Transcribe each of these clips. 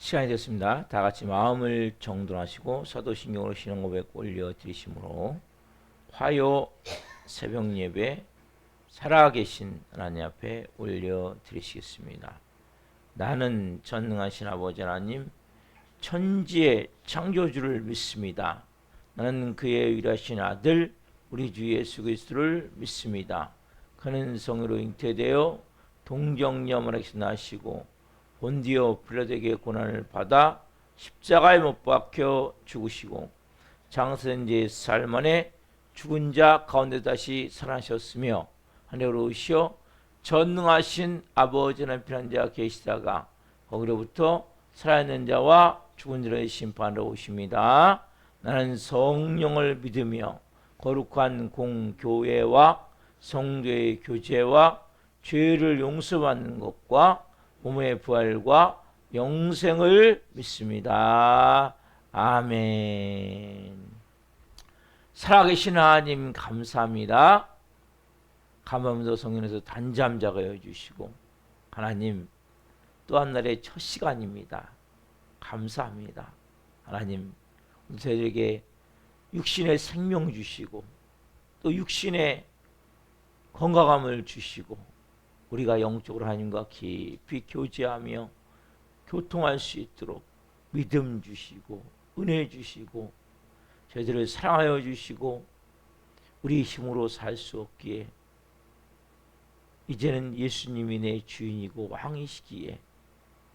시간이 됐습니다. 다 같이 마음을 정돈하시고 사도신경으로 신앙고백 올려드리심으로 화요 새벽 예배 살아계신 하나님 앞에 올려드리시겠습니다. 나는 전능하신 아버지 하나님 천지의 창조주를 믿습니다. 나는 그의 유일하신 아들 우리 주 예수 그리스도를 믿습니다. 그는 성으로 잉태되어 동정녀마에서 나시고 본디오 빌라도에게 고난을 받아 십자가에 못 박혀 죽으시고 장사된 지 사흘 만에 죽은 자 가운데 다시 살아나셨으며 하늘로 오시어 전능하신 아버지 하나님 편한 자 계시다가 거기로부터 살아있는 자와 죽은 자를 심판하러 오십니다. 나는 성령을 믿으며 거룩한 공교회와 성도의 교제와 죄를 용서받는 것과 몸의 부활과 영생을 믿습니다. 아멘. 살아계신 하나님 감사합니다. 감사합니다. 성령에서 단잠자가 해주시고 하나님 또 한 날의 첫 시간입니다. 감사합니다. 하나님 저희에게 육신의 생명 주시고 또 육신의 건강함을 주시고 우리가 영적으로 하나님과 깊이 교제하며 교통할 수 있도록 믿음 주시고 은혜 주시고 저희들을 사랑하여 주시고 우리 힘으로 살 수 없기에 이제는 예수님이 내 주인이고 왕이시기에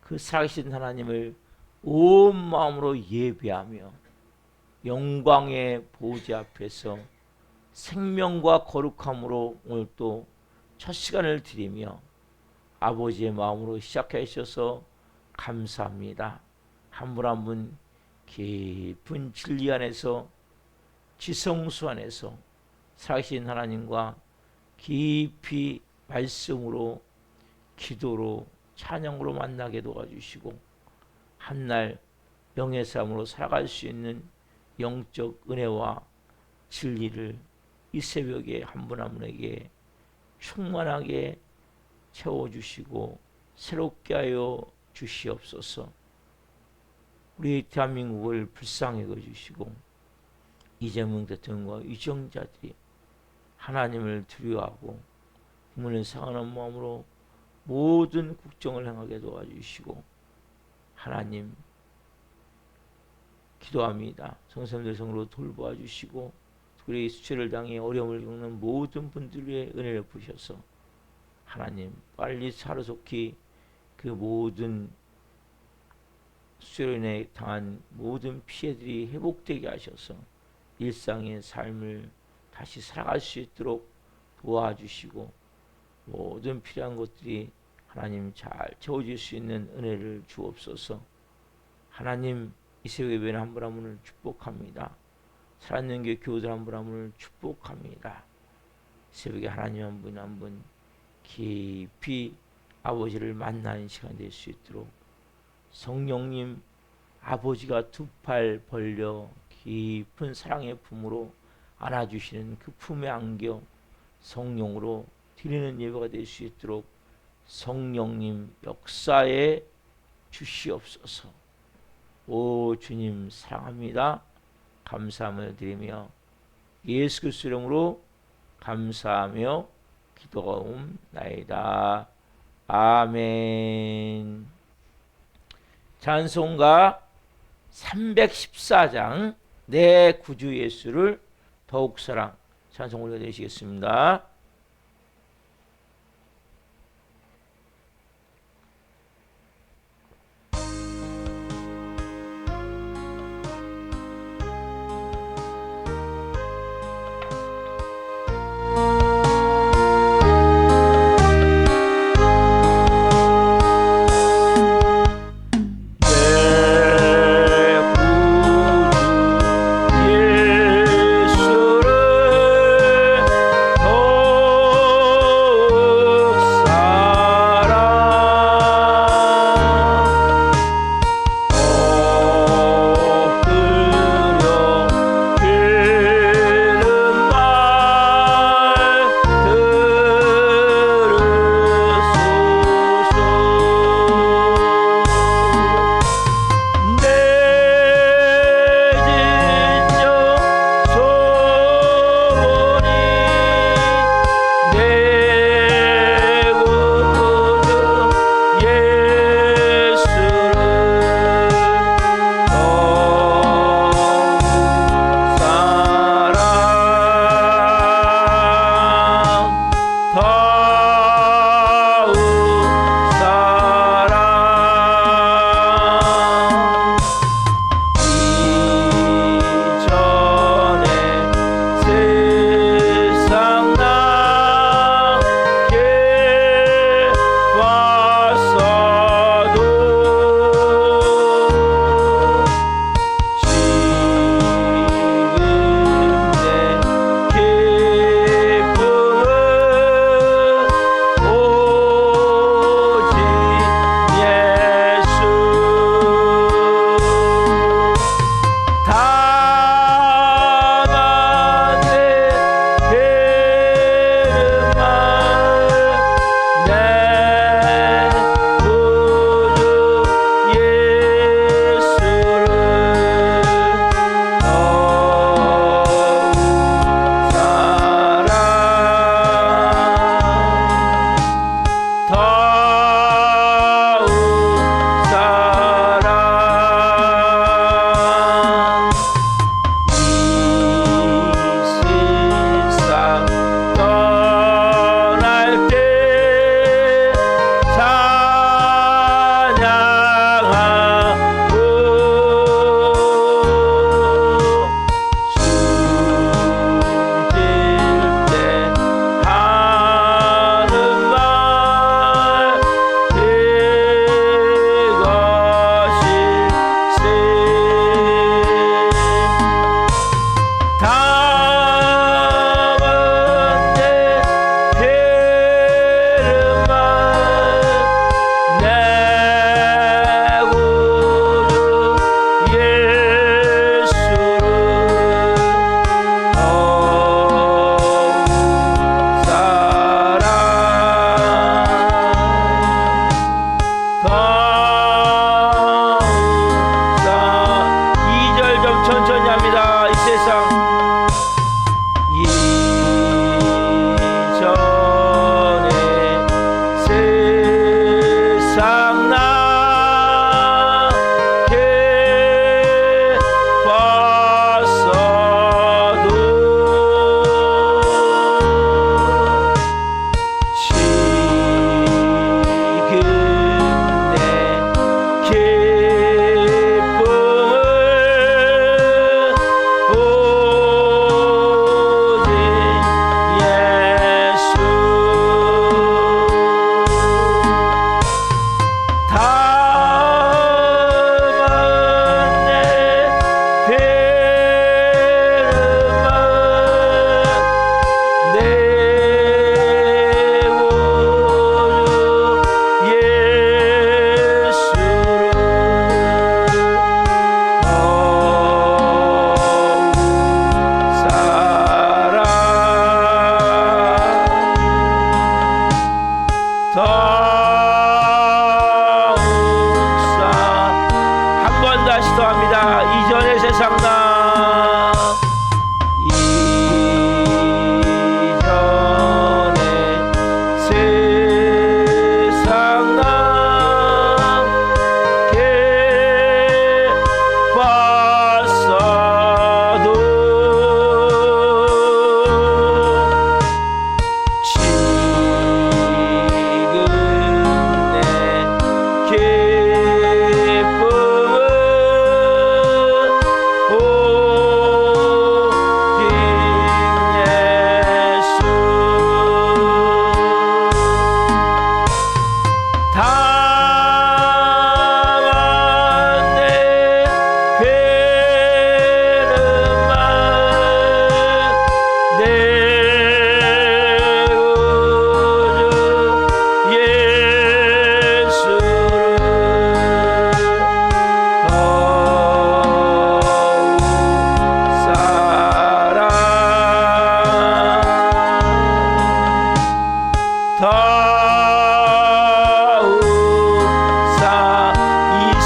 그 살아계신 하나님을 온 마음으로 예배하며 영광의 보좌 앞에서 생명과 거룩함으로 오늘 또 첫 시간을 드리며 아버지의 마음으로 시작해 주셔서 감사합니다. 한 분 한 분 깊은 진리 안에서 지성수 안에서 살아계신 하나님과 깊이 말씀으로 기도로 찬양으로 만나게 도와주시고 한날 명예사람으로 살아갈 수 있는 영적 은혜와 진리를 이 새벽에 한 분 한 분에게 충만하게 채워주시고 새롭게 하여 주시옵소서. 우리 대한민국을 불쌍히 여겨주시고 이재명 대통령과 유정자들이 하나님을 두려워하고 국민을 사랑하는 마음으로 모든 국정을 행하게 도와주시고 하나님 기도합니다. 성삼들 성으로 돌보아 주시고 우리 수치를 당해 어려움을 겪는 모든 분들의 은혜를 부셔서 하나님 빨리 하루속히 그 모든 수치로 인해 당한 모든 피해들이 회복되게 하셔서 일상의 삶을 다시 살아갈 수 있도록 도와주시고 모든 필요한 것들이 하나님 잘 채워질 수 있는 은혜를 주옵소서. 하나님 이 새벽 예배는 한 분 한 분을 축복합니다. 살아있는 교회 교우들 한 분 한 분을 축복합니다. 새벽에 하나님 한 분 한 분 깊이 아버지를 만나는 시간이 될 수 있도록 성령님 아버지가 두 팔 벌려 깊은 사랑의 품으로 안아주시는 그 품에 안겨 성령으로 드리는 예배가 될 수 있도록 성령님 역사에 주시옵소서. 오 주님 사랑합니다. 감사함을 드리며 예수 그리스도 이름으로 감사하며 기도하옵나이다. 아멘. 찬송가 314장 내 구주 예수를 더욱 사랑 찬송 올려드리시겠습니다. 예수를 더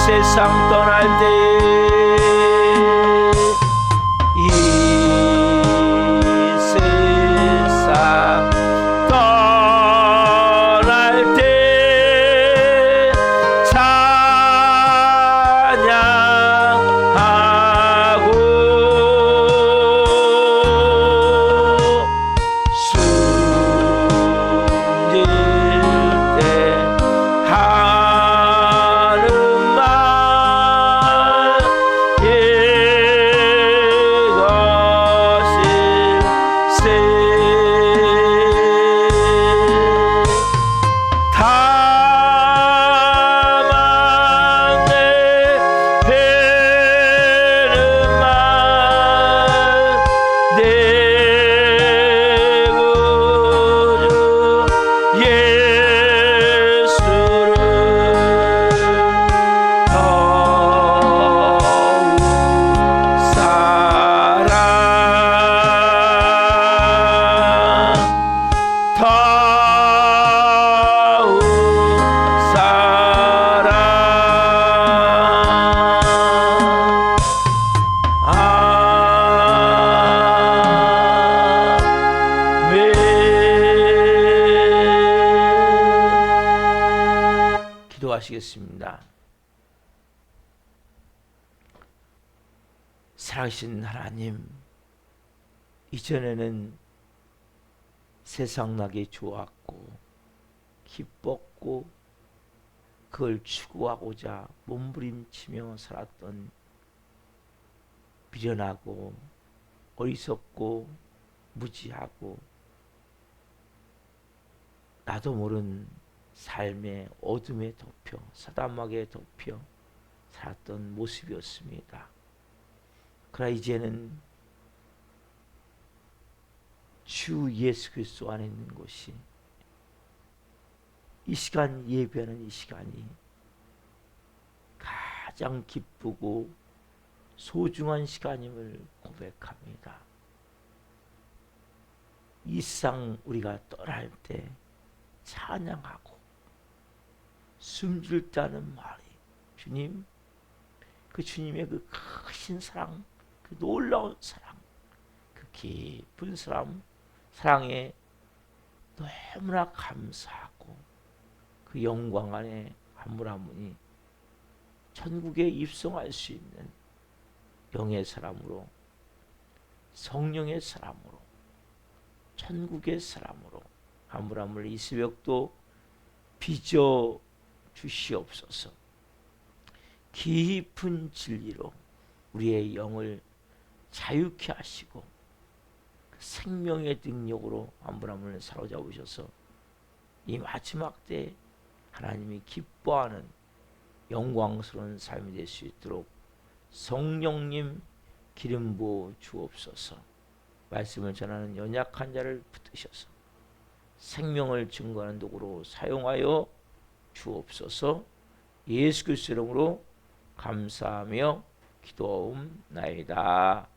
세상 떠날 때에 이 세상 떠날 때 찬양하고 숨질 때 하는 말 이것일세 다만 내 배는 말 내 구주 예수를 더욱 사랑 더욱 사랑 아멘. 기도하시겠습니다. 살아계신 하나님, 이전에는 세상 나기 좋았고 기뻤고 그걸 추구하고자 몸부림치며 살았던 미련하고 어리석고 무지하고 나도 모른 삶의 어둠에 덮여 사담하게 덮여 살았던 모습이었습니다. 그러나 이제는 주 예수 그리스도 안에 있는 것이, 이 시간 예배하는 이 시간이 가장 기쁘고 소중한 시간임을 고백합니다. 이 세상 우리가 떠날 때 찬양하고 숨질 때 하는 말이, 주님, 그 주님의 그 크신 사랑, 그 놀라운 사랑, 그 깊은 사랑에 너무나 감사하고 그 영광 안에 한 분 한 분이 천국에 입성할 수 있는 영의 사람으로, 성령의 사람으로, 천국의 사람으로 한 분 한 분을 이 새벽도 빚어 주시옵소서. 깊은 진리로 우리의 영을 자유케 하시고 그 생명의 능력으로 한 분 한 분을 사로잡으셔서 이 마지막 때 하나님이 기뻐하는 영광스러운 삶이 될 수 있도록 성령님 기름 부어 주옵소서. 말씀을 전하는 연약한 자를 붙드셔서 생명을 증거하는 도구로 사용하여 주옵소서. 예수 그리스도 이름으로 감사하며 기도하옵나이다.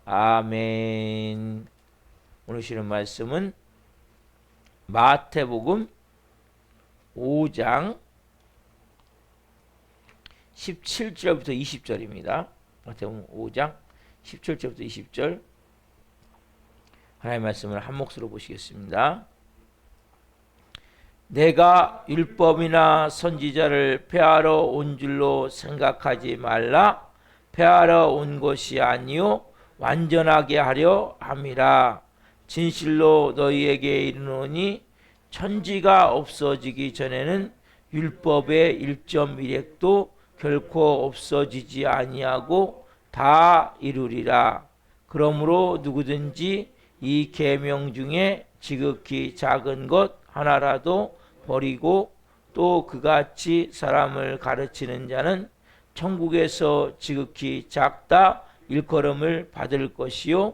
아멘. 오늘 주시는 말씀은 마태복음 5장 17절부터 20절입니다. 마태복음 5장 17절부터 20절 하나님의 말씀을 한 목소리로 보시겠습니다. 내가 율법이나 선지자를 폐하러 온 줄로 생각하지 말라. 폐하러 온 것이 아니요 완전하게 하려 함이라. 진실로 너희에게 이르노니 천지가 없어지기 전에는 율법의 1.1획도 결코 없어지지 아니하고 다 이루리라. 그러므로 누구든지 이 계명 중에 지극히 작은 것 하나라도 버리고 또 그같이 사람을 가르치는 자는 천국에서 지극히 작다 일컬음을 받을 것이요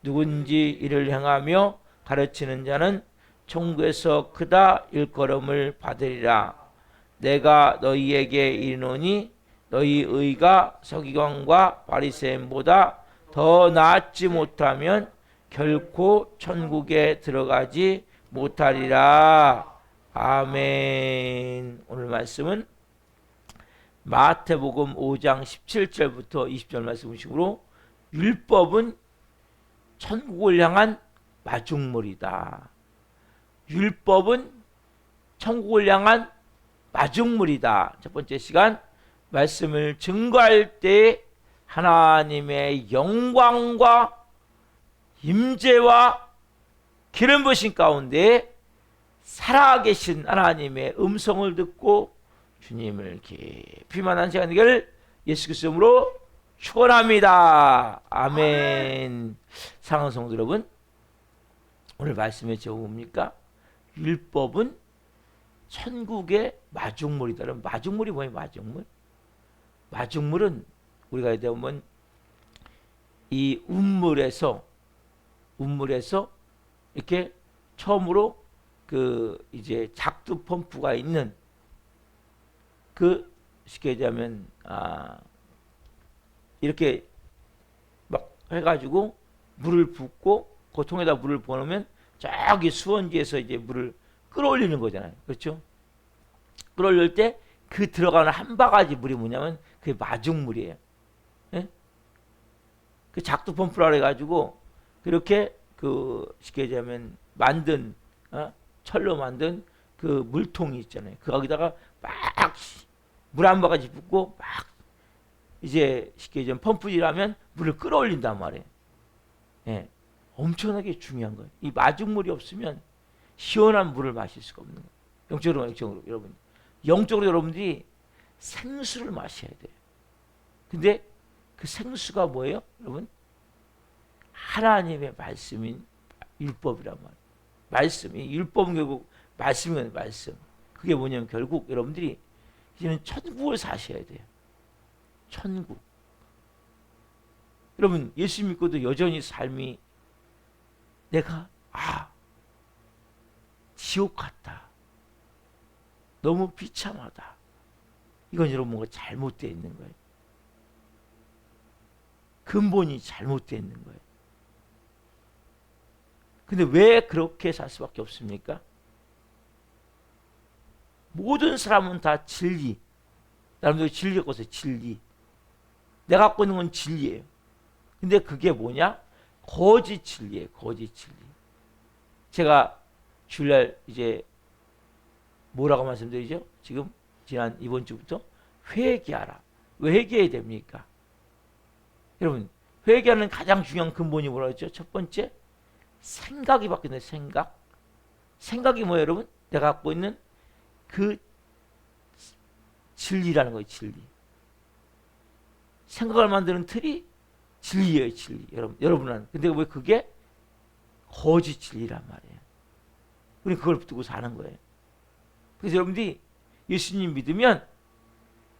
누군지 이를 행하며 가르치는 자는 천국에서 크다 일컬음을 받으리라. 내가 너희에게 이르노니 너희 의가 서기관과 바리새인보다 더 나았지 못하면 결코 천국에 들어가지 못하리라. 아멘. 오늘 말씀은 마태복음 5장 17절부터 20절 말씀으로 율법은 천국을 향한 마중물이다. 율법은 천국을 향한 마중물이다. 첫 번째 시간 말씀을 증거할 때 하나님의 영광과 임재와 기름 부으신 가운데 살아계신 하나님의 음성을 듣고 주님을 깊이 만난 시간 되기를 예수 그리스도 이름으로 축원합니다. 아멘. 사랑하는 성도 여러분, 오늘 말씀의 제목은 뭡니까? 율법은 천국의 마중물이다. 그럼 마중물이 뭐예요? 마중물? 마중물은 우리가 보면 이 운물에서 이렇게 처음으로 그 이제 작두 펌프가 있는 그 쉽게 얘기하면 이렇게 막 해가지고 물을 붓고 그 통에다 물을 부어놓으면 저기 수원지에서 이제 물을 끌어올리는 거잖아요. 그렇죠? 끌어올릴 때 그 들어가는 한 바가지 물이 뭐냐면 그게 마중물이에요. 예? 그 작두 펌프라 해가지고 그렇게 그 쉽게 얘기하면 만든 철로 만든 그 물통이 있잖아요. 거기다가 막 물 한 바가지 붓고 막 이제 쉽게 얘기하면 펌프질하면 물을 끌어올린단 말이에요. 예. 엄청나게 중요한 거예요. 이 마중물이 없으면 시원한 물을 마실 수가 없는 거예요. 영적으로 여러분. 영적으로 여러분들이 생수를 마셔야 돼요. 근데 그 생수가 뭐예요? 여러분? 하나님의 말씀인 율법이란 말이에요. 말씀이 율법은 결국 말씀이에요. 말씀. 그게 뭐냐면 결국 여러분들이 이제는 천국을 사셔야 돼요. 천국. 여러분 예수 믿고도 여전히 삶이 내가 지옥 같다. 너무 비참하다. 이건 여러분 뭔가 잘못되어 있는 거예요. 근본이 잘못되어 있는 거예요. 근데 왜 그렇게 살 수밖에 없습니까? 모든 사람은 다 진리. 사람들이 진리를 갖고 있어요. 진리. 내가 갖고 있는 건 진리예요. 근데 그게 뭐냐? 거짓 진리예요. 거짓 진리. 제가 주일날 이제 뭐라고 말씀드리죠? 지금 지난 이번 주부터 회개하라. 왜 회개해야 됩니까? 여러분 회개하는 가장 중요한 근본이 뭐라고 했죠? 첫 번째 생각이 바뀌는 생각. 생각이 뭐예요, 여러분? 내가 갖고 있는 그 진리라는 거예요. 진리. 생각을 만드는 틀이 진리예요. 진리. 여러분은. 근데 왜 그게 거짓 진리란 말이에요. 우리 그걸 붙들고 사는 거예요. 그래서 여러분들이 예수님 믿으면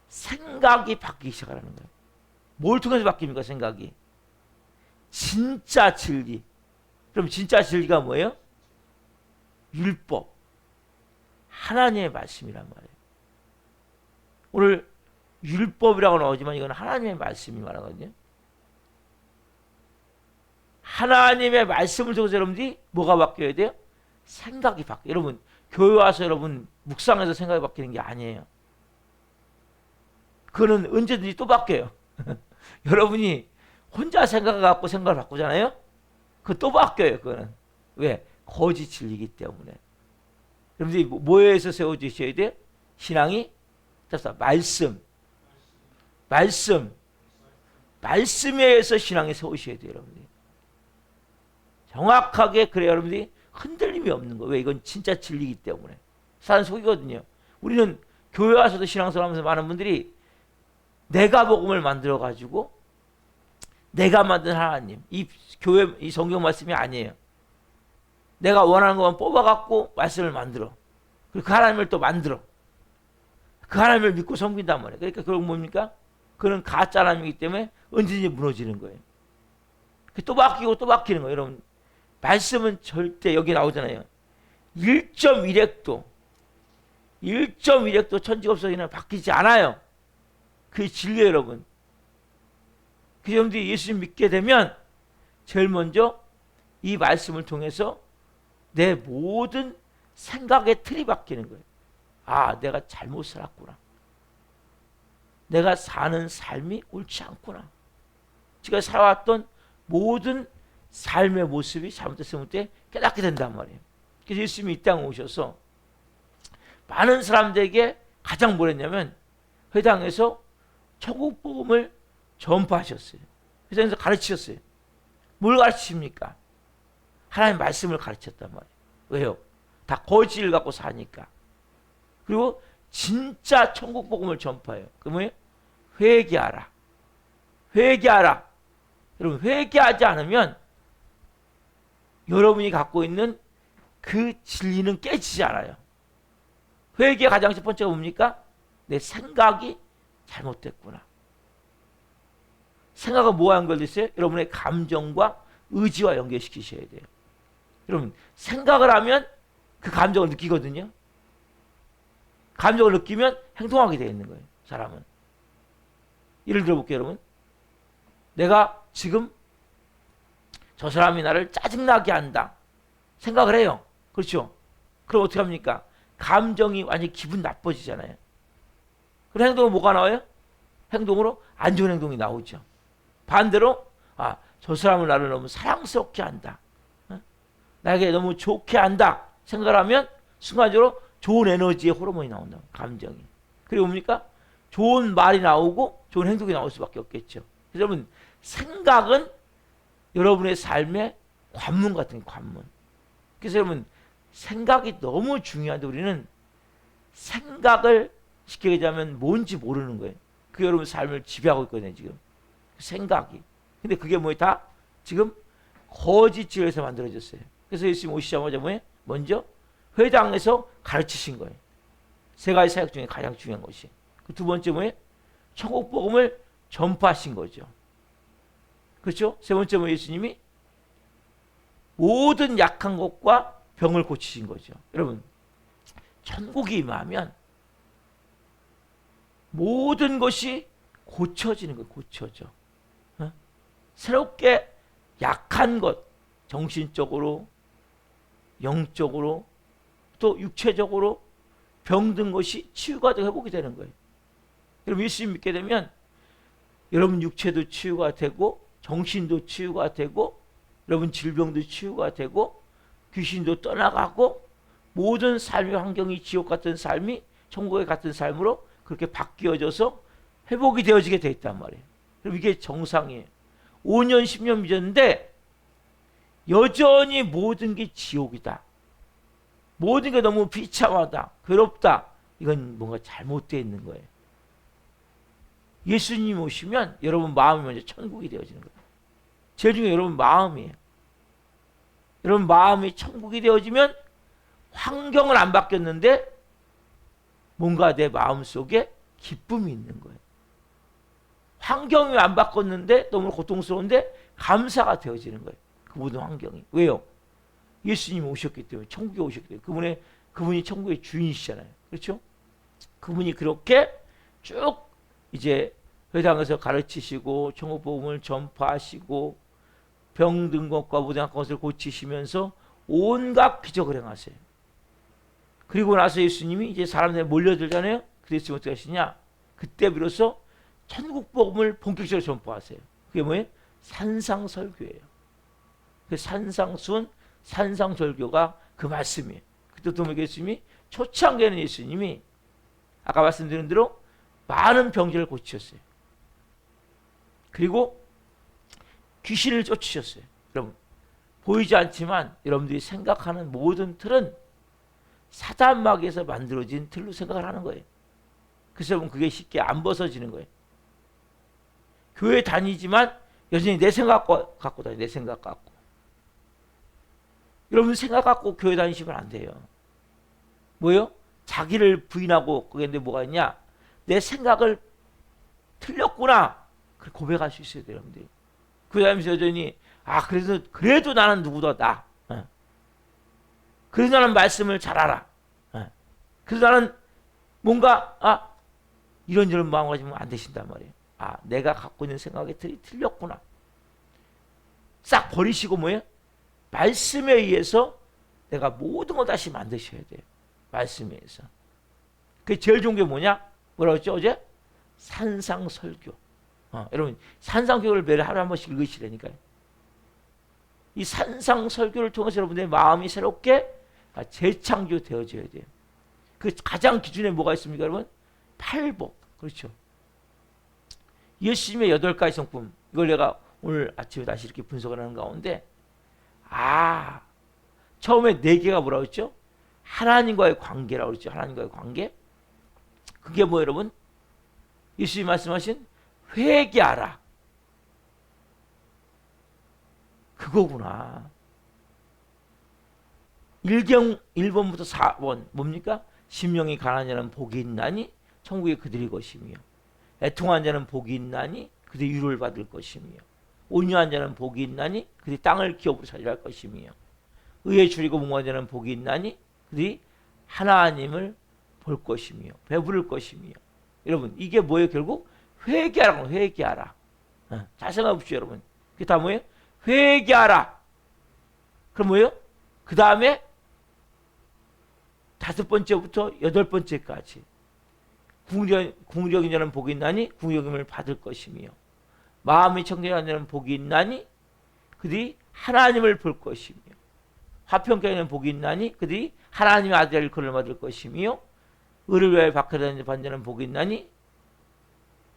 생각이 바뀌기 시작하는 거예요. 뭘 통해서 바뀝니까? 생각이. 진짜 진리. 그럼 진짜 진리가 뭐예요? 율법. 하나님의 말씀이란 말이에요. 오늘 율법이라고 나오지만 이건 하나님의 말씀이 말하거든요. 하나님의 말씀을 통해서 여러분들이 뭐가 바뀌어야 돼요? 생각이 바뀌어요. 여러분 교회 와서 여러분 묵상해서 생각이 바뀌는 게 아니에요. 그거는 언제든지 또 바뀌어요. 여러분이 혼자 생각을 갖고 생각을 바꾸잖아요. 그거 또 바뀌어요. 그거는. 왜? 거짓 진리이기 때문에. 여러분들이 뭐에서 세워주셔야 돼요? 신앙이 말씀에 의해서 신앙이 세우셔야 돼요. 여러분들이. 정확하게 그래야 여러분들이 흔들림이 없는 거예요. 왜? 이건 진짜 진리이기 때문에. 사람 속이거든요. 우리는 교회 와서도 신앙생활 하면서 많은 분들이 내가 복음을 만들어 가지고 내가 만든 하나님, 이 교회 이 성경 말씀이 아니에요. 내가 원하는 것만 뽑아 갖고 말씀을 만들어. 그리고 그 하나님을 또 만들어. 그 하나님을 믿고 섬긴단 말이에요. 그러니까 그건 뭡니까? 그는 가짜 하나님이기 때문에 언제든지 무너지는 거예요. 또 바뀌고 또 바뀌는 거예요. 여러분 말씀은 절대 여기 나오잖아요. 1.1획도 천지없어지나 바뀌지 않아요. 그게 진리예요, 여러분. 그 여러분들이 예수님 믿게 되면 제일 먼저 이 말씀을 통해서 내 모든 생각의 틀이 바뀌는 거예요. 아, 내가 잘못 살았구나. 내가 사는 삶이 옳지 않구나. 제가 살아왔던 모든 삶의 모습이 잘못됐을 때 깨닫게 된단 말이에요. 그래서 예수님이 이 땅에 오셔서 많은 사람들에게 가장 뭘 했냐면 회당에서 천국 복음을 전파하셨어요. 회당에서 가르치셨어요. 뭘 가르치십니까? 하나님 말씀을 가르쳤단 말이에요. 왜요? 다 거짓을 갖고 사니까. 그리고 진짜 천국 복음을 전파해요. 그 뭐예요? 회개하라. 회개하라. 여러분, 회개하지 않으면 여러분이 갖고 있는 그 진리는 깨지지 않아요. 회개의 가장 첫 번째가 뭡니까? 내 생각이 잘못됐구나. 생각은 뭐와 연결돼 있어요? 여러분의 감정과 의지와 연결시키셔야 돼요. 여러분, 생각을 하면 그 감정을 느끼거든요. 감정을 느끼면 행동하게 되어 있는 거예요. 사람은. 예를 들어볼게요, 여러분. 내가 지금 저 사람이 나를 짜증나게 한다. 생각을 해요. 그렇죠? 그럼 어떻게 합니까? 감정이 완전히 기분 나빠지잖아요. 그럼 행동은 뭐가 나와요? 행동으로 안 좋은 행동이 나오죠. 반대로 저 사람을 나를 너무 사랑스럽게 한다. 나에게 너무 좋게 한다. 생각을 하면 순간적으로 좋은 에너지의 호르몬이 나온다. 감정이. 그리고 뭡니까? 좋은 말이 나오고 좋은 행동이 나올 수밖에 없겠죠. 그래서 여러분, 생각은 여러분의 삶의 관문 같은 관문. 그래서 여러분, 생각이 너무 중요한데 우리는 생각을 쉽게 얘기하면 뭔지 모르는 거예요. 그게 여러분 삶을 지배하고 있거든요, 지금. 생각이. 근데 그게 뭐예요? 다 지금 거짓지어서 만들어졌어요. 그래서 예수님 오시자마자 뭐예요? 먼저 회당에서 가르치신 거예요. 세 가지 사역 중에 가장 중요한 것이. 그 두 번째 뭐예요? 천국 복음을 전파하신 거죠. 그렇죠? 세 번째 뭐예요? 예수님이 모든 약한 것과 병을 고치신 거죠. 여러분, 천국이 임하면 모든 것이 고쳐지는 거예요. 고쳐져. 새롭게 약한 것, 정신적으로, 영적으로, 또 육체적으로 병든 것이 치유가 되고 회복이 되는 거예요. 여러분, 예수님 믿게 되면 여러분 육체도 치유가 되고 정신도 치유가 되고 여러분 질병도 치유가 되고 귀신도 떠나가고 모든 삶의 환경이 지옥 같은 삶이 천국의 같은 삶으로 그렇게 바뀌어져서 회복이 되어지게 돼 있단 말이에요. 그럼 이게 정상이에요. 5년 10년 믿었는데 여전히 모든 게 지옥이다. 모든 게 너무 비참하다. 괴롭다. 이건 뭔가 잘못되어 있는 거예요. 예수님 오시면 여러분 마음이 먼저 천국이 되어지는 거예요. 제일 중요한 여러분 마음이에요. 여러분 마음이 천국이 되어지면 환경은 안 바뀌었는데 뭔가 내 마음속에 기쁨이 있는 거예요. 환경이 안 바꿨는데 너무 고통스러운데 감사가 되어지는 거예요. 그 모든 환경이. 왜요? 예수님이 오셨기 때문에, 천국에 오셨기 때문에 그분이 천국의 주인이시잖아요. 그렇죠? 그분이 그렇게 쭉 이제 회당에서 가르치시고 천국 복음을 전파하시고 병든 것과 무당한 것을 고치시면서 온갖 기적을 행하세요. 그리고 나서 예수님이 이제 사람들이 몰려들잖아요. 그래서 어떻게 하시냐? 그때 비로소 천국 복음을 본격적으로 전파하세요. 그게 뭐예요? 산상설교예요. 그 산상순, 산상설교가 그 말씀이에요. 그때 또 예수님이 초창기에는 예수님이 아까 말씀드린 대로 많은 병들을 고치셨어요. 그리고 귀신을 쫓으셨어요. 여러분, 보이지 않지만 여러분들이 생각하는 모든 틀은 사단마귀에서 만들어진 틀로 생각을 하는 거예요. 그래서 여러분 그게 쉽게 안 벗어지는 거예요. 교회 다니지만 여전히 내 생각 갖고 다녀요. 내 생각 갖고. 여러분 생각 갖고 교회 다니시면 안 돼요. 뭐요? 자기를 부인하고 그게 뭐가 있냐? 내 생각을 틀렸구나. 그걸 고백할 수 있어야 돼요. 여러분들. 그 다음에 여전히 그래도 나는 누구다 나. 그래도 나는 말씀을 잘 알아. 그래도 나는 뭔가 이런저런 마음 가지면 안 되신단 말이에요. 내가 갖고 있는 생각의 틀이 틀렸구나. 싹 버리시고 뭐예요? 말씀에 의해서 내가 모든 걸 다시 만드셔야 돼요. 말씀에 의해서. 그게 제일 좋은 게 뭐냐? 뭐라고 했죠 어제? 산상설교. 여러분 산상교를 매일 하루에 한 번씩 읽으시라니까요. 이 산상설교를 통해서 여러분들의 마음이 새롭게 재창조되어져야 돼요. 그 가장 기준에 뭐가 있습니까, 여러분? 팔복. 그렇죠. 예수님의 8가지 성품. 이걸 내가 오늘 아침에 다시 이렇게 분석을 하는 가운데, 처음에 4개가 뭐라고 했죠? 하나님과의 관계라고 그랬죠. 하나님과의 관계. 그게 뭐 여러분? 예수님이 말씀하신 회개하라. 그거구나. 1번부터 4번 뭡니까? 심령이 가난한 자는 복이 있나니 천국에 그들이 것이며, 애통한 자는 복이 있나니 그들이 위로를 받을 것이며, 온유한 자는 복이 있나니 그들이 땅을 기업으로 차지할 것이며, 의에 줄이고 무고한 자는 복이 있나니 그들이 하나님을 볼 것이며 배부를 것이며. 여러분 이게 뭐예요? 결국 회개하라고. 회개하라. 잘 생각해 보십시오, 여러분. 그게 다 뭐예요? 회개하라. 그럼 뭐예요? 그 다음에 5번째부터 8번째까지 궁극적인 자는 복이 있나니 궁극적임을 받을 것이며, 마음이 청결한 자는 복이 있나니 그들이 하나님을 볼 것이며, 화평케 하는 복이 있나니 그들이 하나님의 아들의 일컬음을 받을 것이며, 의를 위하여 박해하는 자는 복이 있나니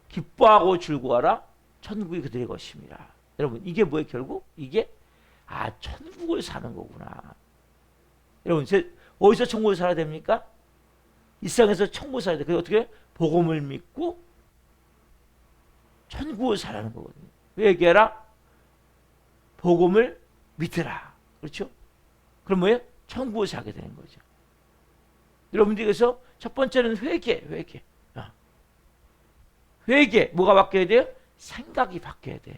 기뻐하고 즐거워하라. 천국이 그들의 것입니다. 여러분 이게 뭐예요? 결국 이게 천국을 사는 거구나. 여러분 어디서 천국을 살아야 됩니까? 이 세상에서 천국을 살아야 돼. 그래서 어떻게? 복음을 믿고 천국을 살아는 거거든요. 회개하라. 복음을 믿으라. 그렇죠? 그럼 뭐예요? 천국을 살게 되는 거죠. 여러분들께서 첫 번째는 회개. 회개. 뭐가 바뀌어야 돼요? 생각이 바뀌어야 돼요.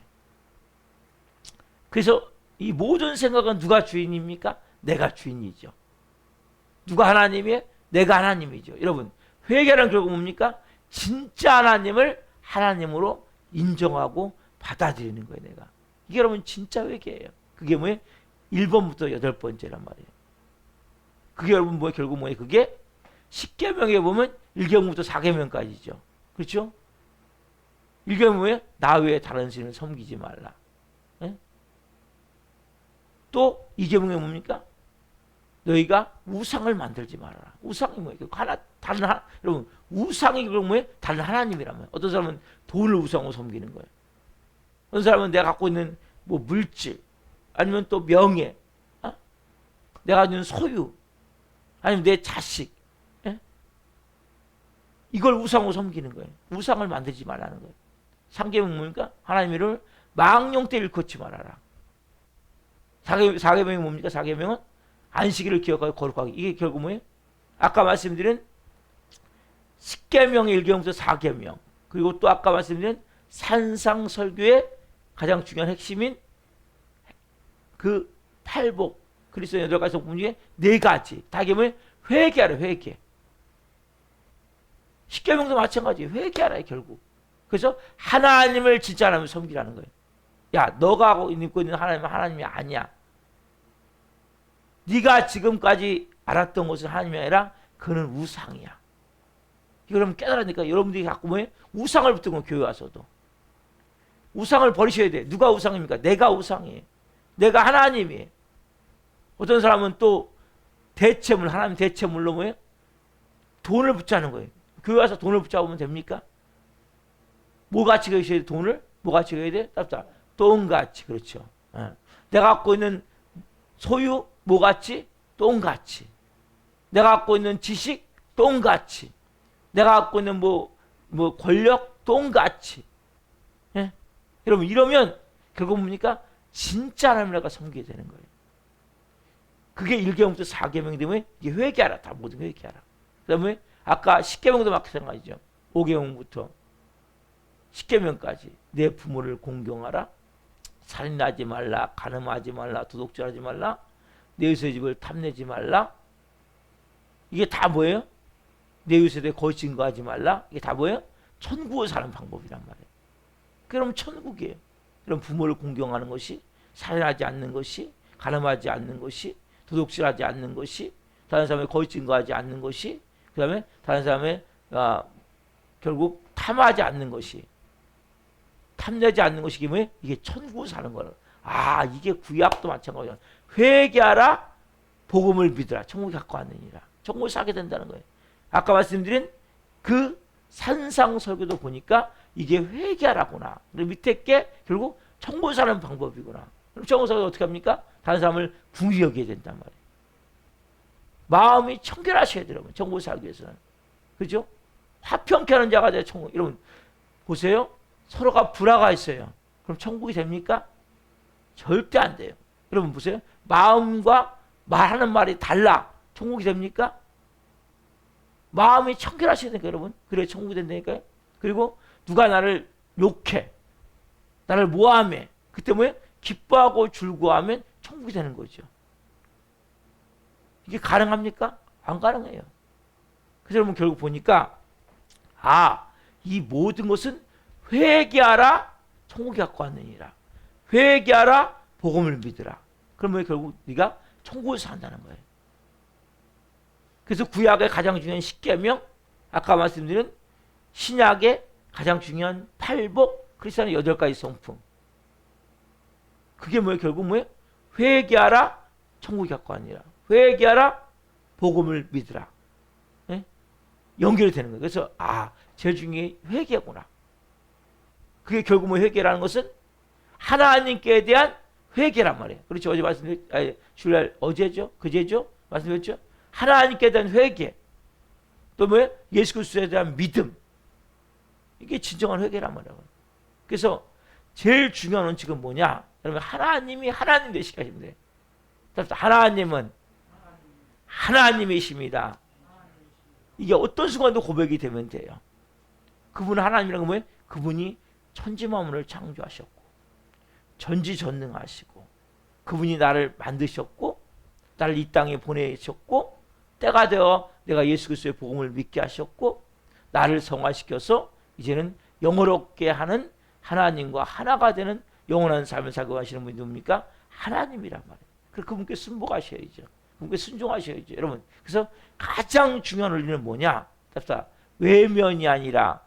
그래서 이 모든 생각은 누가 주인입니까? 내가 주인이죠. 누가 하나님이에요? 내가 하나님이죠. 여러분 회개는 결국 뭡니까? 진짜 하나님을 하나님으로 인정하고 받아들이는 거예요. 내가. 이게 여러분 진짜 회개예요. 그게 뭐예요? 1번부터 8번째란 말이에요. 그게 여러분 뭐예요? 결국 뭐예요? 그게 십계명에 보면 1계명부터 4계명까지죠. 그렇죠? 1계명 뭐예요? 나 외에 다른 신을 섬기지 말라. 네? 또 2계명이 뭡니까? 너희가 우상을 만들지 말아라. 우상이 뭐예요? 여러분 우상이 그럼 뭐예요? 다른 하나님이라면. 어떤 사람은 돈을 우상으로 섬기는 거예요. 어떤 사람은 내가 갖고 있는 뭐 물질, 아니면 또 명예, 내가 가지고 있는 소유, 아니면 내 자식, 이걸 우상으로 섬기는 거예요. 우상을 만들지 말라는 거예요. 3계명 뭡니까? 하나님 이름을 망령 때 일컫지 말아라. 4계명이 뭡니까? 4계명은 안식일을 기억하고 거룩하게. 이게 결국 뭐예요? 아까 말씀드린 10계명의 1계명부터 4계명, 그리고 또 아까 말씀드린 산상설교의 가장 중요한 핵심인 그 팔복, 그리스도의 8가지 성품 중에 4가지. 다 이게 뭐예요? 회개하라. 회개. 10계명도 마찬가지예요. 회개하라 결국. 그래서 하나님을 진짜 하나님을 섬기라는 거예요. 야, 너가 믿고 있는 하나님은 하나님이 아니야. 네가 지금까지 알았던 것은 하나님이 아니라 그는 우상이야. 이걸 여러분 깨달으니까 여러분들이 자꾸 뭐예요? 우상을 붙든 거. 교회 와서도 우상을 버리셔야 돼. 누가 우상입니까? 내가 우상이에요. 내가 하나님이에요. 어떤 사람은 또 대체물, 하나님 대체물로 뭐예요? 돈을 붙잡는 거예요. 교회 와서 돈을 붙잡으면 됩니까? 뭐 같이 가셔야 돼? 돈을? 뭐 같이 가야 돼? 똥같이. 그렇죠. 내가 갖고 있는 소유, 뭐 같이? 똥같이. 내가 갖고 있는 지식, 똥같이. 내가 갖고 있는 뭐 권력, 똥같이. 예? 여러분 이러면 결국 뭡니까? 진짜 하나님을 내가 섬기게 되는 거예요. 그게 1계명부터 4계명이 되면 이게 회개하라. 다 모든 회개하라. 그 다음에 아까 10계명도 마찬가지죠. 5계명부터 10계명까지 내 부모를 공경하라. 살인하지 말라. 간음하지 말라. 도둑질하지 말라. 내 이웃의 집을 탐내지 말라. 이게 다 뭐예요? 내 이웃에 대해 거짓 증거하지 말라. 이게 다 뭐예요? 천국을 사는 방법이란 말이에요. 그럼 천국이에요. 그럼 부모를 공경하는 것이, 살인하지 않는 것이, 간음하지 않는 것이, 도둑질하지 않는 것이, 다른 사람의 거짓 증거하지 않는 것이, 그 다음에 다른 사람의 결국 탐하지 않는 것이, 탐내지 않는 것이 이게 뭐예요? 이게 천국 사는 거라. 아, 이게 구약도 마찬가지야. 회개하라, 복음을 믿으라, 천국이 갖고 왔느니라. 천국을 사게 된다는 거예요. 아까 말씀드린 그 산상설교도 보니까 이게 회개하라구나. 그리고 밑에 게 결국 천국을 사는 방법이구나. 그럼 천국을 사는 어떻게 합니까? 다른 사람을 궁히 여겨야 된단 말이에요. 마음이 청결하셔야 돼요, 여러분. 천국을 살기 위해서는. 그죠? 화평케 하는 자가 돼, 천국. 여러분, 보세요. 서로가 불화가 있어요. 그럼 천국이 됩니까? 절대 안 돼요. 여러분, 보세요. 마음과 말하는 말이 달라. 천국이 됩니까? 마음이 청결하셔야 되니까, 여러분. 그래, 천국이 된다니까요. 그리고 누가 나를 욕해, 나를 모함해. 그때 뭐예요? 기뻐하고 즐거워하면 천국이 되는 거죠. 이게 가능합니까? 안 가능해요. 그래서 여러분 결국 보니까 아, 이 모든 것은 회개하라, 천국이 갖고 왔느니라. 회개하라, 복음을 믿으라. 그러면 결국 네가 천국을 산다는 거예요. 그래서 구약의 가장 중요한 십계명, 아까 말씀드린 신약의 가장 중요한 팔복, 그리스도의 8가지 성품. 그게 뭐예요? 결국 뭐예요? 회개하라, 천국이 갖고 왔느니라. 회개하라, 복음을 믿으라. 네? 연결이 되는 거예요. 그래서 아, 제일 중요한 게 회개구나. 그게 결국 뭐 회개라는 것은 하나님께 대한 회개란 말이에요. 그렇죠? 어제 말씀드렸, 주일 어제죠? 그제죠? 말씀드렸죠? 하나님께 대한 회개. 또 뭐예요? 예수 그리스도에 대한 믿음. 이게 진정한 회개란 말이에요. 그래서 제일 중요한 원칙은 뭐냐? 여러분, 하나님이 하나님 되시게 하시면 돼요. 하나님은 하나님이십니다. 이게 어떤 순간도 고백이 되면 돼요. 그분은 하나님이라는 건 뭐예요? 그분이 천지만물을 창조하셨고 전지전능하시고 그분이 나를 만드셨고 나를 이 땅에 보내셨고 때가 되어 내가 예수 그리스도의 복음을 믿게 하셨고 나를 성화시켜서 이제는 영어롭게 하는 하나님과 하나가 되는 영원한 삶을 살고 가시는 분이 누굽니까? 하나님이란 말이에요. 그래서 그분께 순복하셔야죠. 그분께 순종하셔야죠. 여러분, 그래서 가장 중요한 원리는 뭐냐? 외면이 아니라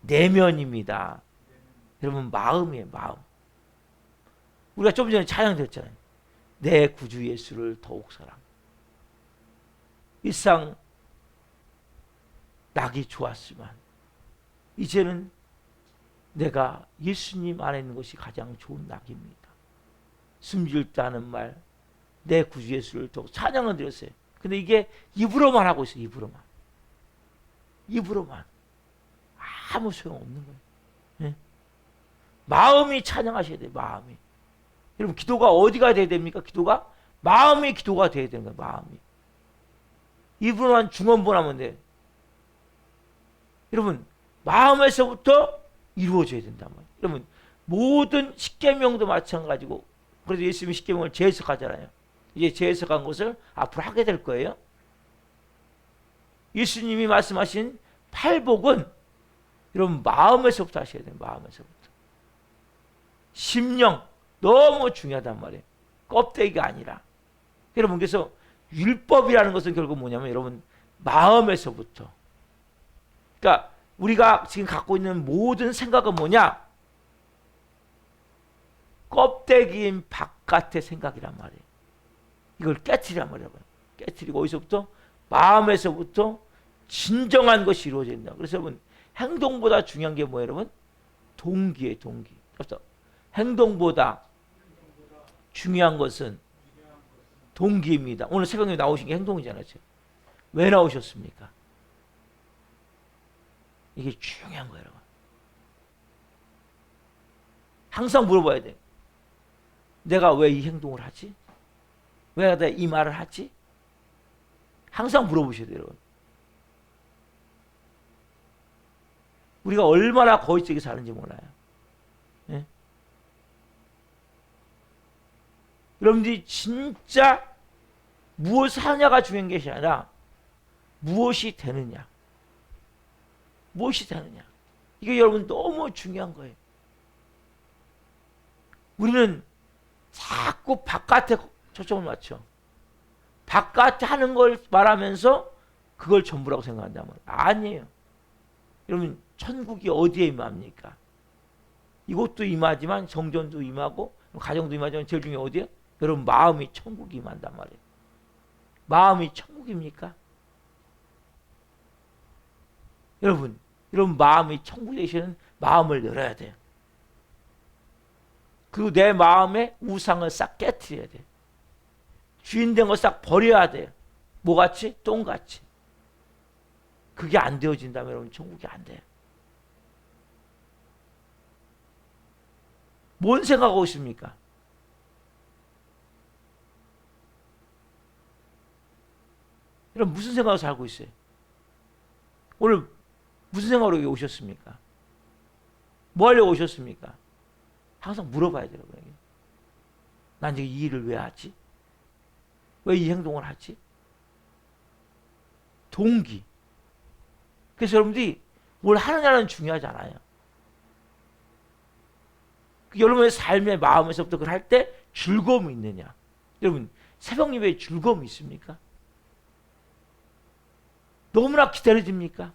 내면입니다. 여러분, 마음이에요. 마음. 우리가 좀 전에 찬양드렸잖아요. 내 구주 예수를 더욱 사랑. 일상 낙이 좋았지만 이제는 내가 예수님 안에 있는 것이 가장 좋은 낙입니다. 숨질 때 하는 말, 내 구주 예수를 더욱 찬양을 드렸어요. 근데 이게 입으로만 하고 있어요. 입으로만. 입으로만. 아무 소용없는 거예요. 네? 마음이 찬양하셔야 돼요. 마음이. 여러분, 기도가 어디가 돼야 됩니까? 기도가 마음이 기도가 돼야 되는 거예요. 마음이. 입으로만 중언부언하면 돼요. 여러분, 마음에서부터 이루어져야 된단 말이에요. 여러분, 모든 십계명도 마찬가지고, 그래서 예수님이 십계명을 재해석하잖아요. 이제 재해석한 것을 앞으로 하게 될 거예요. 예수님이 말씀하신 팔복은 여러분 마음에서부터 하셔야 돼요. 마음에서부터. 심령 너무 중요하단 말이에요. 껍데기가 아니라. 여러분, 그래서 율법이라는 것은 결국 뭐냐면 여러분 마음에서부터. 그러니까 우리가 지금 갖고 있는 모든 생각은 뭐냐? 껍데기인 바깥의 생각이란 말이에요. 이걸 깨트리란 말이에요. 깨트리고 어디서부터? 마음에서부터 진정한 것이 이루어진다. 그래서 여러분 행동보다 중요한 게 뭐예요, 여러분? 동기예요, 동기. 그래서 행동보다 중요한 것은 동기입니다. 오늘 새벽에 나오신 게 행동이잖아요. 왜 나오셨습니까? 이게 중요한 거예요, 여러분. 항상 물어봐야 돼요. 내가 왜 이 행동을 하지? 왜 내가 이 말을 하지? 항상 물어보셔야 돼요, 여러분. 우리가 얼마나 거짓되게 사는지 몰라요. 네? 여러분들이 진짜 무엇을 하냐가 중요한 것이 아니라 무엇이 되느냐. 무엇이 되느냐. 이게 여러분 너무 중요한 거예요. 우리는 자꾸 바깥에 초점을 맞춰. 바깥에 하는 걸 말하면서 그걸 전부라고 생각한다면 아니에요. 여러분 천국이 어디에 임합니까? 이것도 임하지만 정전도 임하고 가정도 임하지만 제일 중요한 어디에? 여러분 마음이 천국이 임한단 말이에요. 마음이 천국입니까? 여러분 마음이 천국 되시는 마음을 열어야 돼요. 그리고 내 마음에 우상을 싹 깨트려야 돼요. 주인된 거 싹 버려야 돼요. 뭐같이? 똥같이. 그게 안 되어진다면 여러분 천국이 안 돼요. 뭔 생각하고 있습니까? 여러분 무슨 생각으로 살고 있어요? 오늘 무슨 생각으로 여기 오셨습니까? 뭐 하려고 오셨습니까? 항상 물어봐야 돼요. 난 지금 이 일을 왜 하지? 왜 이 행동을 하지? 동기. 그래서 여러분들이 뭘 하느냐는 중요하지 않아요. 여러분의 삶의 마음에서부터 그걸 할 때 즐거움이 있느냐? 여러분 새벽 예배에 즐거움이 있습니까? 너무나 기다려집니까?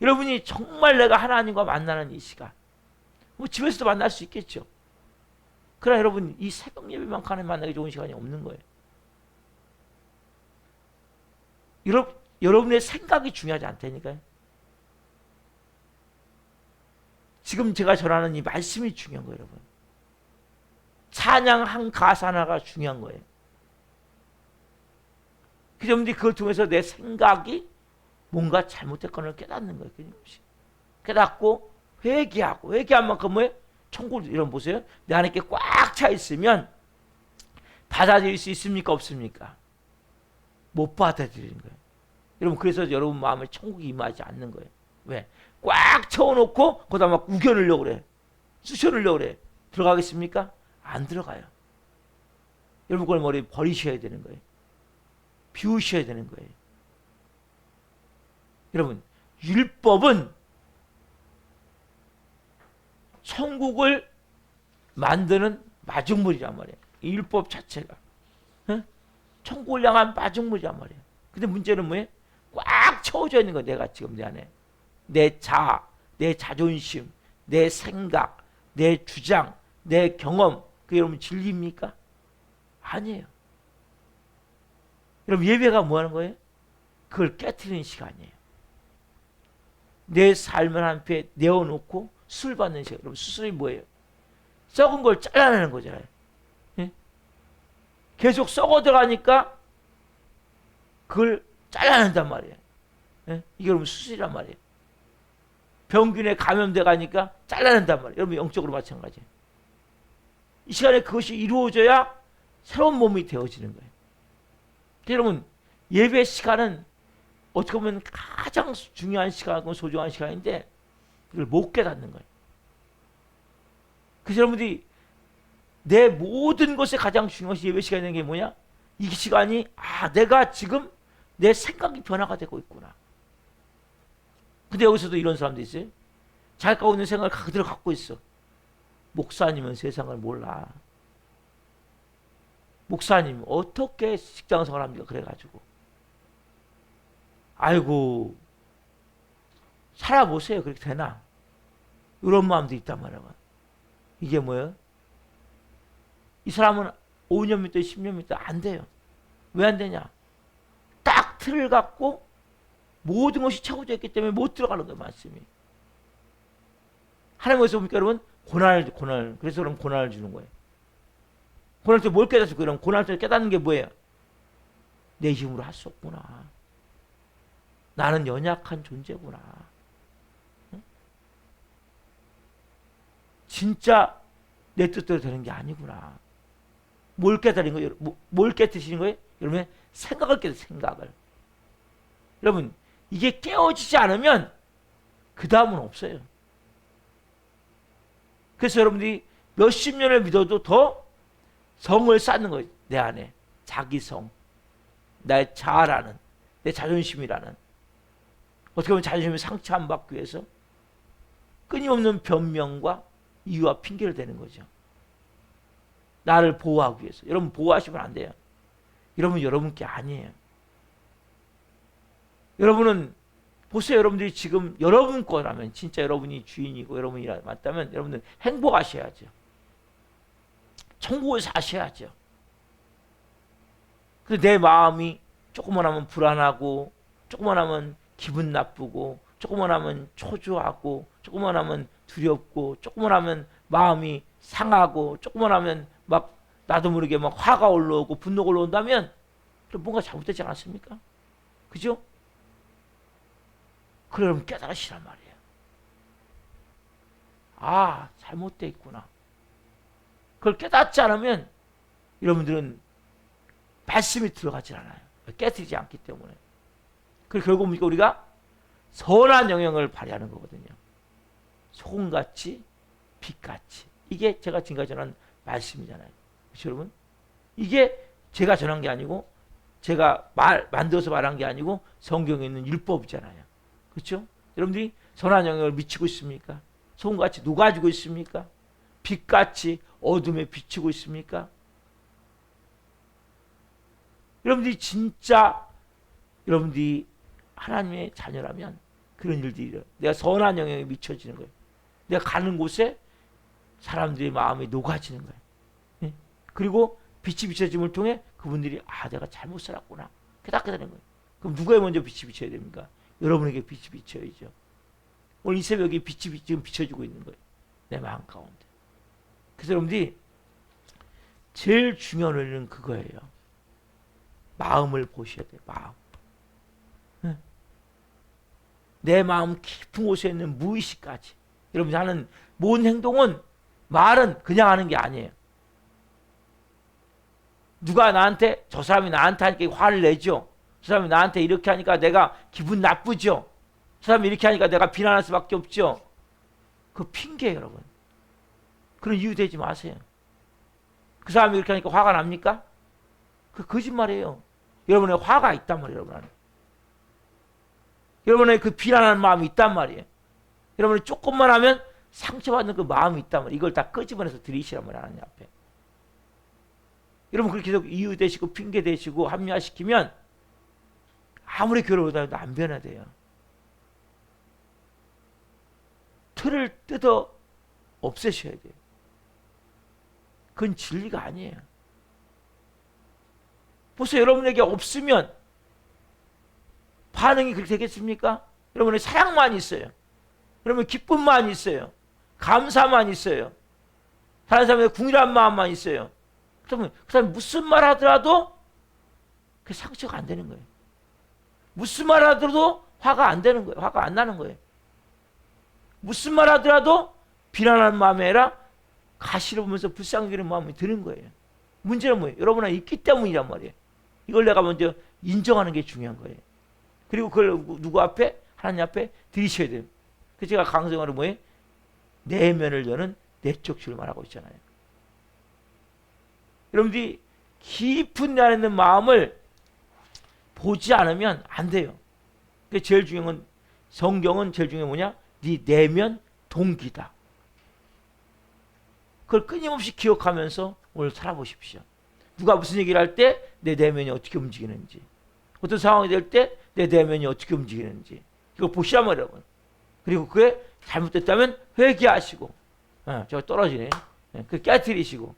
여러분이 정말 내가 하나님과 만나는 이 시간, 뭐 집에서도 만날 수 있겠죠. 그러나 여러분 이 새벽 예배만큼 하나님 만나기 좋은 시간이 없는 거예요. 여러분의 생각이 중요하지 않다니까요. 지금 제가 전하는 이 말씀이 중요한 거예요, 여러분. 찬양 한 가사 하나가 중요한 거예요. 그래서 여러분들이 그걸 통해서 내 생각이 뭔가 잘못됐거나 깨닫는 거예요. 끊임없이. 깨닫고 회개하고 회개한 만큼 뭐예요? 천국을 이런 보세요. 내 안에 꽉 차 있으면 받아들일 수 있습니까? 없습니까? 못 받아들이는 거예요. 여러분 그래서 여러분 마음에 천국이 임하지 않는 거예요. 왜? 꽉 채워놓고 거기다 막 우겨넣으려고 그래. 쑤셔넣으려고 그래. 들어가겠습니까? 안 들어가요. 여러분 그걸 머리 버리셔야 되는 거예요. 비우셔야 되는 거예요. 여러분 율법은 천국을 만드는 마중물이란 말이에요. 이 율법 자체가 천국을 향한 마중물이란 말이에요. 근데 문제는 뭐예요? 꽉 채워져 있는 거예요. 내가 지금 내 안에 내 자아, 내 자존심, 내 생각, 내 주장, 내 경험, 그게 여러분 진리입니까? 아니에요. 여러분 예배가 뭐 하는 거예요? 그걸 깨트리는 시간이에요. 내 삶을 한패 내어놓고 수술 받는 시간. 여러분 수술이 뭐예요? 썩은 걸 잘라내는 거잖아요. 예? 계속 썩어 들어가니까 그걸 잘라낸단 말이에요. 예? 이게 여러분 수술이란 말이에요. 병균에 감염돼 가니까 잘라낸단 말이에요. 여러분 영적으로 마찬가지예요. 이 시간에 그것이 이루어져야 새로운 몸이 되어지는 거예요. 여러분 예배 시간은 어떻게 보면 가장 중요한 시간이고 소중한 시간인데 그걸 못 깨닫는 거예요. 그래서 여러분들이 내 모든 것에 가장 중요한 예배 시간이 게 뭐냐? 이 시간이 내가 지금 내 생각이 변화가 되고 있구나. 근데 여기서도 이런 사람도 있어요. 자기가 갖고 있는 생각을 그대로 갖고 있어. 목사님은 세상을 몰라. 목사님 어떻게 직장생활 합니까? 그래가지고 아이고 살아보세요. 그렇게 되나? 이런 마음도 있단 말이야. 이게 뭐예요? 이 사람은 5년 밑에 10년 밑에 안 돼요. 왜 안 되냐? 딱 틀을 갖고 모든 것이 채워져 있기 때문에 못 들어가는 거예요. 말씀이. 하나님께서 보니까 여러분 고난을 그래서 그럼 고난을 주는 거예요. 고난을 때 뭘 깨닫고 그럼 고난을 때 깨닫는 게 뭐예요? 내 힘으로 할 수 없구나. 나는 연약한 존재구나. 응? 진짜 내 뜻대로 되는 게 아니구나. 뭘 깨달은 거예요? 뭘 깨뜨리시는 거예요? 여러분 생각을 깨뜨려 생각을. 여러분 이게 깨어지지 않으면 그 다음은 없어요. 그래서 여러분들이 몇십 년을 믿어도 더 성을 쌓는 거예요. 내 안에 자기 성, 나의 자아라는, 내 자존심이라는. 어떻게 보면 자존심을 상처 안 받기 위해서 끊임없는 변명과 이유와 핑계를 대는 거죠. 나를 보호하기 위해서. 여러분 보호하시면 안 돼요. 여러분 여러분께 아니에요. 여러분은 보세요. 여러분들이 지금 여러분 거라면, 진짜 여러분이 주인이고 여러분이 맞다면 여러분들 행복하셔야죠. 천국을 사셔야죠. 근데 내 마음이 조금만 하면 불안하고, 조금만 하면 기분 나쁘고, 조금만 하면 초조하고, 조금만 하면 두렵고, 조금만 하면 마음이 상하고, 조금만 하면 막 나도 모르게 막 화가 올라오고 분노가 올라온다면 그럼 뭔가 잘못되지 않았습니까? 그죠? 그러면 깨달으시란 말이에요. 아, 잘못돼 있구나. 그걸 깨닫지 않으면 여러분들은 말씀이 들어가지 않아요. 깨뜨리지 않기 때문에. 그리고 결국 우리가 선한 영향을 발휘하는 거거든요. 소금같이 빛같이. 이게 제가 지금까지 전한 말씀이잖아요. 그렇죠, 여러분? 이게 제가 전한 게 아니고, 제가 만들어서 말한 게 아니고 성경에 있는 율법이잖아요. 그렇죠? 여러분들이 선한 영향을 미치고 있습니까? 소금같이 녹아지고 있습니까? 빛같이 어둠에 비치고 있습니까? 여러분들이 진짜 여러분들이 하나님의 자녀라면 그런 일들이 일어나요. 내가 선한 영향이 미쳐지는 거예요. 내가 가는 곳에 사람들의 마음이 녹아지는 거예요. 네? 그리고 빛이 비춰짐을 통해 그분들이 아, 내가 잘못 살았구나 깨닫게 되는 거예요. 그럼 누가 먼저 빛이 비쳐야 됩니까? 여러분에게 빛이 비쳐야죠. 오늘 이 새벽에 빛이 지금 비춰지고 있는 거예요. 내 마음 가운데. 그래서 여러분들이 제일 중요한 원리는 그거예요. 마음을 보셔야 돼요. 마음. 네? 내 마음 깊은 곳에 있는 무의식까지. 여러분이 하는 모든 행동은, 말은 그냥 하는 게 아니에요. 누가 나한테, 저 사람이 나한테 하니까 화를 내죠. 저 사람이 나한테 이렇게 하니까 내가 기분 나쁘죠. 저 사람이 이렇게 하니까 내가 비난할 수밖에 없죠. 그 핑계예요, 여러분. 그런 이유 되지 마세요. 그 사람이 이렇게 하니까 화가 납니까? 그 거짓말이에요. 여러분의 화가 있단 말이에요, 여러분 안에. 여러분의 그 비난하는 마음이 있단 말이에요. 여러분이 조금만 하면 상처받는 그 마음이 있단 말이에요. 이걸 다 끄집어내서 들이시란 말이에요, 하나님 앞에. 여러분 그렇게 계속 이유 되시고 핑계 대시고 합리화시키면 아무리 괴로워도 안 변화돼요. 틀을 뜯어 없애셔야 돼요. 그건 진리가 아니에요. 보세요. 여러분에게 없으면 반응이 그렇게 되겠습니까? 여러분의 사랑만 있어요. 여러분의 기쁨만 있어요. 감사만 있어요. 다른 사람의 궁일한 마음만 있어요. 그러면 그 사람이 무슨 말 하더라도 그 상처가 안 되는 거예요. 무슨 말 하더라도 화가 안 되는 거예요. 화가 안 나는 거예요. 무슨 말 하더라도 비난하는 마음이 아니라 가시를 보면서 불쌍히 여기는 마음이 드는 거예요. 문제는 뭐예요? 여러분은 있기 때문이란 말이에요. 이걸 내가 먼저 인정하는 게 중요한 거예요. 그리고 그걸 누구 앞에? 하나님 앞에 드리셔야 돼요. 그래서 제가 강성하는 뭐예요? 내면을 여는 내적 주를 말하고 있잖아요. 여러분들이 깊은 데 안에 있는 마음을 보지 않으면 안 돼요. 그러니까 제일 중요한 건, 성경은 제일 중요한 게 뭐냐? 네 내면 동기다. 그걸 끊임없이 기억하면서 오늘 살아보십시오. 누가 무슨 얘기를 할 때 내 내면이 어떻게 움직이는지, 어떤 상황이 될 때 내 내면이 어떻게 움직이는지 이거 보시란 말이에요. 그리고 그게 잘못됐다면 회개하시고, 저거 떨어지네. 그 깨트리시고,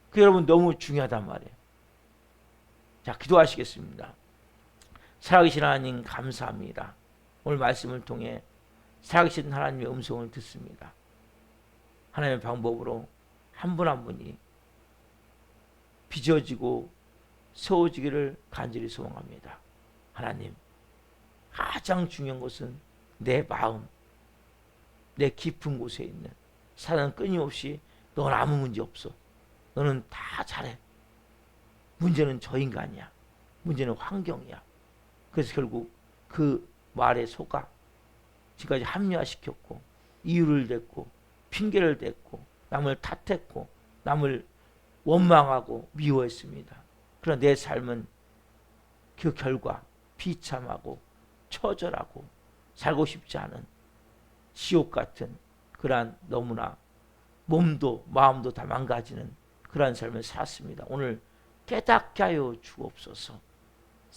그 여러분 너무 중요하단 말이에요. 자, 기도하시겠습니다. 살아계신 하나님 감사합니다. 오늘 말씀을 통해 살아계신 하나님의 음성을 듣습니다. 하나님의 방법으로 한 분 한 분이 빚어지고 세워지기를 간절히 소망합니다. 하나님, 가장 중요한 것은 내 마음, 내 깊은 곳에 있는 사단은 끊임없이 넌 아무 문제 없어. 너는 다 잘해. 문제는 저 인간이야. 문제는 환경이야. 그래서 결국 그 말에 속아 지금까지 합리화시켰고 이유를 댔고 핑계를 댔고 남을 탓했고 남을 원망하고 미워했습니다. 그러나 내 삶은 그 결과 비참하고 처절하고 살고 싶지 않은 지옥 같은 그러한 너무나 몸도 마음도 다 망가지는 그러한 삶을 살았습니다. 오늘 깨닫게 하여 주옵소서.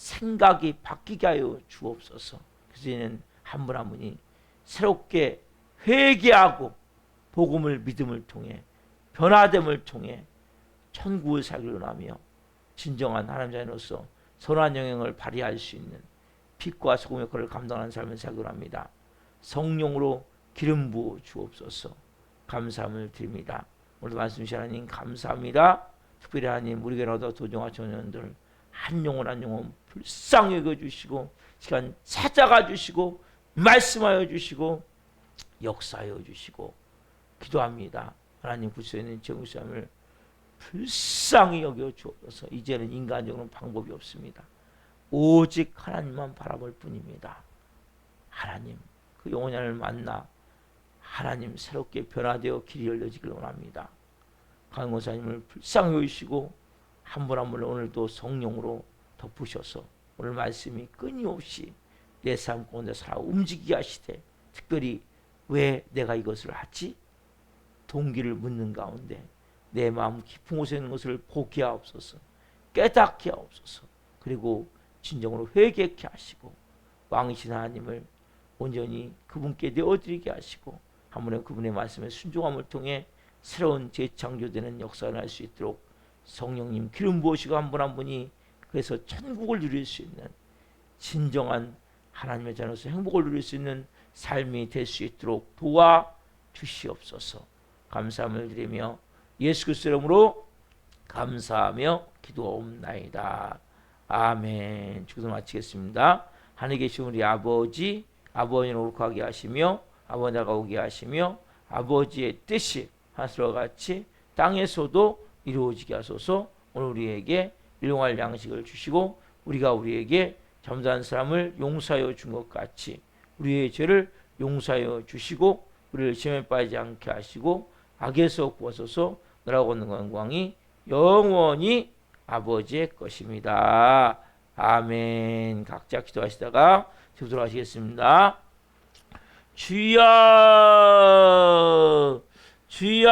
생각이 바뀌게 하여 주옵소서. 그래서 이제는 한 분 한 분이 새롭게 회개하고 복음을 믿음을 통해 변화됨을 통해 천국을 살기로 하며 진정한 하나님 자녀로서 선한 영향을 발휘할 수 있는 빛과 소금의 역할을 감당하는 삶을 살기로 합니다. 성령으로 기름 부어 주옵소서. 감사함을 드립니다. 오늘 말씀 주신 하나님 감사합니다. 특별히 하나님 우리 교회로도 도종화 청년들 한 영혼 한 영혼 불쌍히 여겨주시고 시간 찾아가 주시고 말씀하여 주시고 역사하여 주시고 기도합니다. 하나님 구속에 있는 정의사함을 불쌍히 여겨 주옵소서. 이제는 인간적으로는 방법이 없습니다. 오직 하나님만 바라볼 뿐입니다. 하나님 그 영혼의 하나님을 만나 하나님 새롭게 변화되어 길이 열려지길 원합니다. 강원사님을 불쌍히 여기시고 한 분 한 분을 오늘도 성령으로 덮으셔서 오늘 말씀이 끊임없이 내 삶 가운데 살아 움직이게 하시되 특별히 왜 내가 이것을 하지? 동기를 묻는 가운데 내 마음 깊은 곳에 있는 것을 보게 하옵소서. 깨닫게 하옵소서. 그리고 진정으로 회개케 하시고 왕이신 하나님을 온전히 그분께 내어드리게 하시고 한 번에 그분의 말씀에 순종함을 통해 새로운 재창조되는 역사를 할 수 있도록 성령님 기름 부으시고 한 분 한 분이 그래서 천국을 누릴 수 있는 진정한 하나님의 자녀로서 행복을 누릴 수 있는 삶이 될 수 있도록 도와주시옵소서. 감사함을 드리며 예수 그리스도의 이름으로 감사하며 기도하옵나이다. 아멘. 주기도 마치겠습니다. 하늘에 계신 우리 아버지, 아버지를 옳게 하시며 아버지가 오게 하시며 아버지의 뜻이 하늘과 같이 땅에서도 이루어지게 하소서. 오늘 우리에게 일용할 양식을 주시고 우리가 우리에게 잘못한 사람을 용서하여 준 것 같이 우리의 죄를 용서하여 주시고 우리를 시험에 빠지지 않게 하시고 악에서 구하소서. 너라고 얻는 영광이 영원히 아버지의 것입니다. 아멘. 각자 기도하시다가 기도로 하시겠습니다. 주여 주여